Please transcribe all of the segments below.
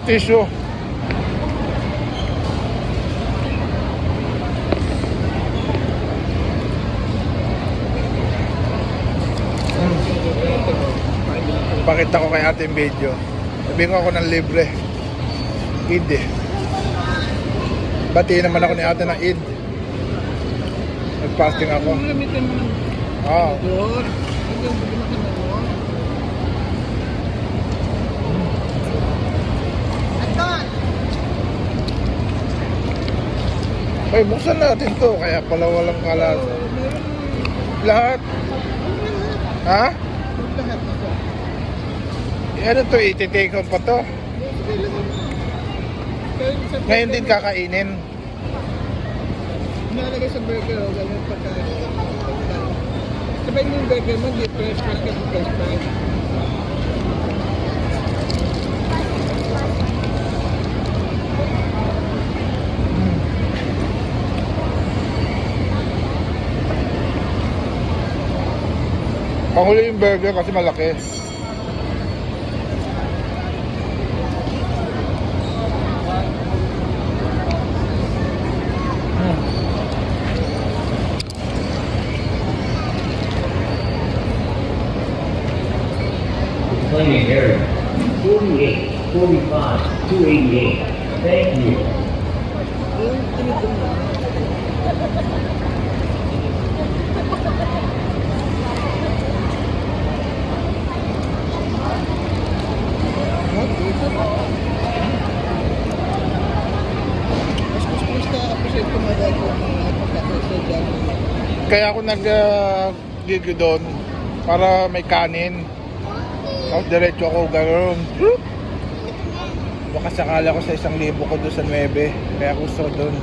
Tissue. Pakita ko kay ate yung video. Sabihin ko ako ng libre. Eid eh. Batiin naman ako ni ate ng Eid. Nag-fasting ako. Oo. Ay, buksan natin to. Kaya pala walang kalat. Lahat. Ha? Ano to? Iti-take home pa to? Ngayon din kakainin. Nalagay sa burger o ganun pagkain. Sabay mo yung burger mo, di fresh fries ka sa fresh fries. Panghuli yung burger kasi malaki. Claiming area 48, 45, 288. Thank you. Yung tinitin mo. Mas na-appreciate ko magagawa ko ng pagkakasya dyan. Kaya ako nag-gig doon para may kanin. Tapos diretso ako gano'n. Baka sakala ko sa 1,000 ko doon sa 9. Kaya gusto doon.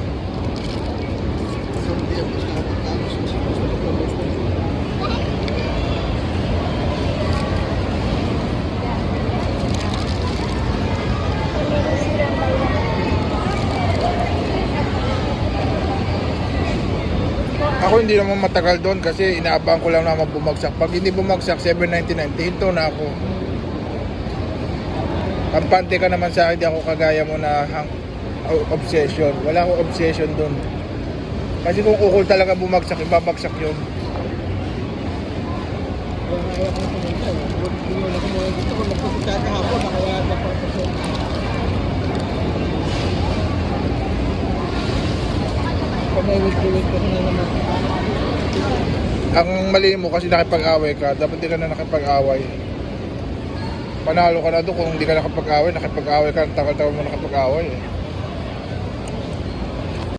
Ako hindi naman matagal doon kasi inaabang ko lang naman bumagsak. Pag hindi bumagsak, 7.99, hinto na ako. Kampante ka naman sa akin, di ako kagaya mo na obsession. Wala akong obsession doon. Kasi kung ukol talaga bumagsak, ibabagsak yun. Kaya ko pumunta. Gusto ko magpupunta kahapon, nakaya napapasok. Pamay-wait ko na naman. Ang mali mo kasi nakipag-away ka, dapat di ka na nakipag-away. Panalo ka na doon kung hindi ka nakipag-away ka, ang tagal-tagal mo nakipag-away eh.